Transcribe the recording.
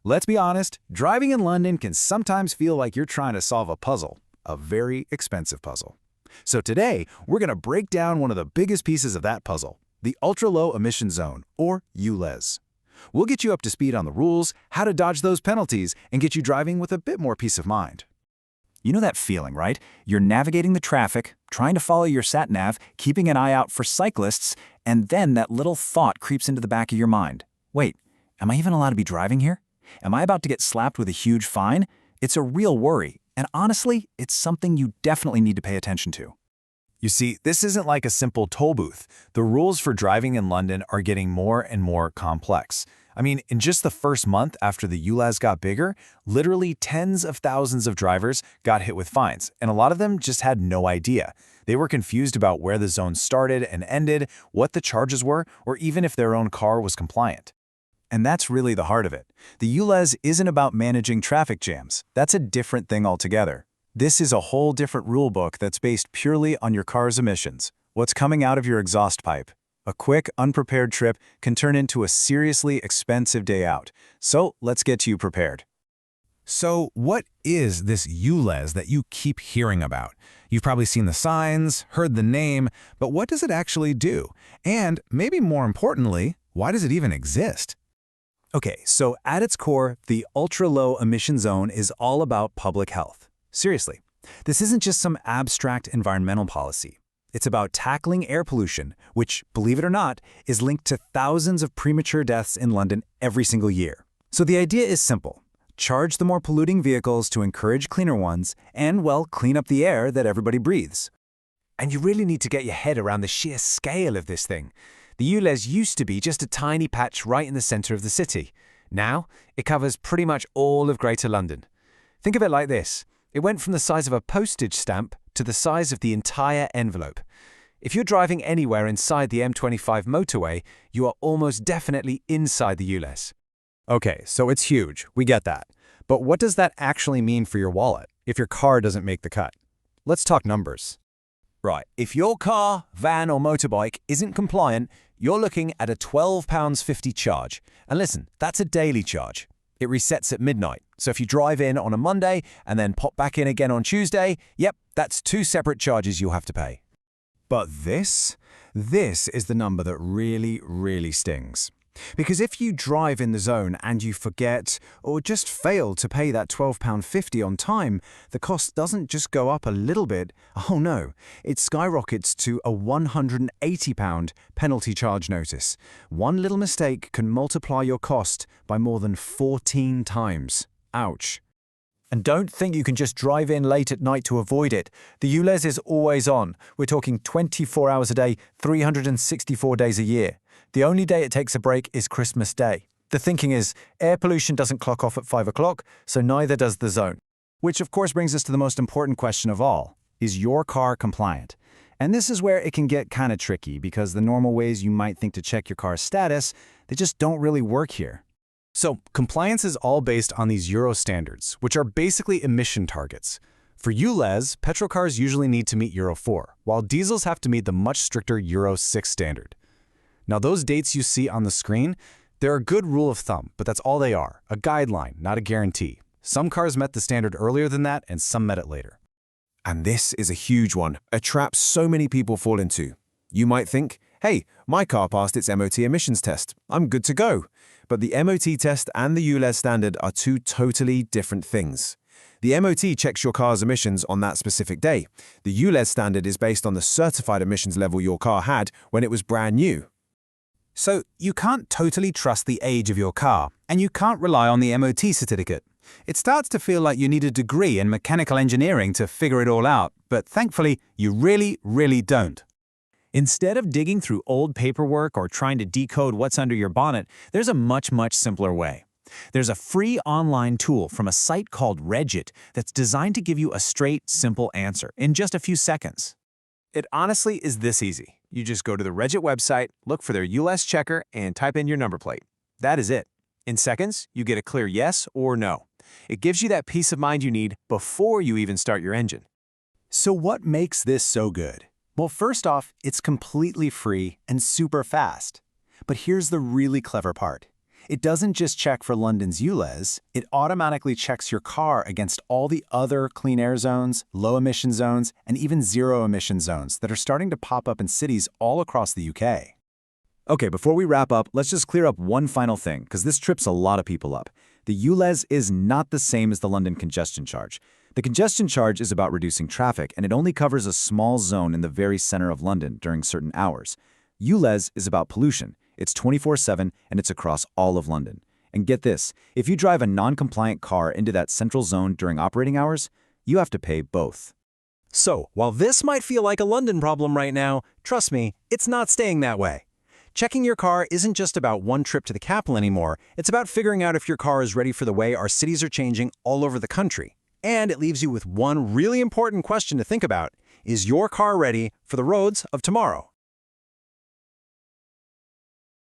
Let's be honest, driving in London can sometimes feel like you're trying to solve a puzzle, a very expensive puzzle. So today, we're going to break down one of the biggest pieces of that puzzle, the Ultra Low Emission Zone, or ULEZ. We'll get you up to speed on the rules, how to dodge those penalties, and get you driving with a bit more peace of mind. You know that feeling, right? You're navigating the traffic, trying to follow your sat-nav, keeping an eye out for cyclists, and then that little thought creeps into the back of your mind. Wait, am I even allowed to be driving here? Am I about to get slapped with a huge fine? It's a real worry, and honestly, it's something you definitely need to pay attention to. You see, this isn't like a simple toll booth. The rules for driving in London are getting more and more complex. I mean, in just the first month after the ULEZ got bigger, literally tens of thousands of drivers got hit with fines, and a lot of them just had no idea. They were confused about where the zone started and ended, what the charges were, or even if their own car was compliant. And that's really the heart of it. The ULEZ isn't about managing traffic jams. That's a different thing altogether. This is a whole different rulebook that's based purely on your car's emissions, what's coming out of your exhaust pipe. A quick, unprepared trip can turn into a seriously expensive day out. So let's get you prepared. So what is this ULEZ that you keep hearing about? You've probably seen the signs, heard the name, but what does it actually do? And maybe more importantly, why does it even exist? Okay, so at its core, the Ultra Low Emission Zone is all about public health. Seriously, this isn't just some abstract environmental policy. It's about tackling air pollution, which, believe it or not, is linked to thousands of premature deaths in London every single year. So the idea is simple. Charge the more polluting vehicles to encourage cleaner ones and, well, clean up the air that everybody breathes. And you really need to get your head around the sheer scale of this thing. The ULEZ used to be just a tiny patch right in the center of the city. Now, it covers pretty much all of Greater London. Think of it like this. It went from the size of a postage stamp to the size of the entire envelope. If you're driving anywhere inside the M25 motorway, you are almost definitely inside the ULEZ. Okay, so it's huge. We get that. But what does that actually mean for your wallet if your car doesn't make the cut? Let's talk numbers. Right, if your car, van, or motorbike isn't compliant, you're looking at a £12.50 charge. And listen, that's a daily charge. It resets at midnight. So if you drive in on a Monday and then pop back in again on Tuesday, yep, that's two separate charges you'll have to pay. But this is the number that really stings. Because if you drive in the zone and you forget or just fail to pay that £12.50 on time, the cost doesn't just go up a little bit. Oh no, it skyrockets to a £180 penalty charge notice. One little mistake can multiply your cost by more than 14 times. Ouch. And don't think you can just drive in late at night to avoid it. The ULEZ is always on. We're talking 24 hours a day, 364 days a year. The only day it takes a break is Christmas Day. The thinking is, air pollution doesn't clock off at 5 o'clock, so neither does the zone. Which of course brings us to the most important question of all. Is your car compliant? And this is where it can get kind of tricky because the normal ways you might think to check your car's status, they just don't really work here. So compliance is all based on these Euro standards, which are basically emission targets. For ULEZ, petrol cars usually need to meet Euro 4, while diesels have to meet the much stricter Euro 6 standard. Now those dates you see on the screen, they're a good rule of thumb, but that's all they are, a guideline, not a guarantee. Some cars met the standard earlier than that, and some met it later. And this is a huge one, a trap so many people fall into. You might think, hey, my car passed its MOT emissions test, I'm good to go. But the MOT test and the ULEZ standard are two totally different things. The MOT checks your car's emissions on that specific day. The ULEZ standard is based on the certified emissions level your car had when it was brand new. So you can't totally trust the age of your car, and you can't rely on the MOT certificate. It starts to feel like you need a degree in mechanical engineering to figure it all out, but thankfully, you really don't. Instead of digging through old paperwork or trying to decode what's under your bonnet, there's a much simpler way. There's a free online tool from a site called Regit that's designed to give you a straight, simple answer in just a few seconds. It honestly is this easy. You just go to the Regit website, look for their ULEZ checker, and type in your number plate. That is it. In seconds, you get a clear yes or no. It gives you that peace of mind you need before you even start your engine. So what makes this so good? Well, first off, it's completely free and super fast. But here's the really clever part. It doesn't just check for London's ULEZ, it automatically checks your car against all the other clean air zones, low emission zones, and even zero emission zones that are starting to pop up in cities all across the UK. Okay, before we wrap up, let's just clear up one final thing, because this trips a lot of people up. The ULEZ is not the same as the London congestion charge. The congestion charge is about reducing traffic, and it only covers a small zone in the very center of London during certain hours. ULEZ is about pollution. It's 24/7, and it's across all of London. And get this, if you drive a non-compliant car into that central zone during operating hours, you have to pay both. So, while this might feel like a London problem right now, trust me, it's not staying that way. Checking your car isn't just about one trip to the capital anymore, it's about figuring out if your car is ready for the way our cities are changing all over the country. And it leaves you with one really important question to think about. Is your car ready for the roads of tomorrow?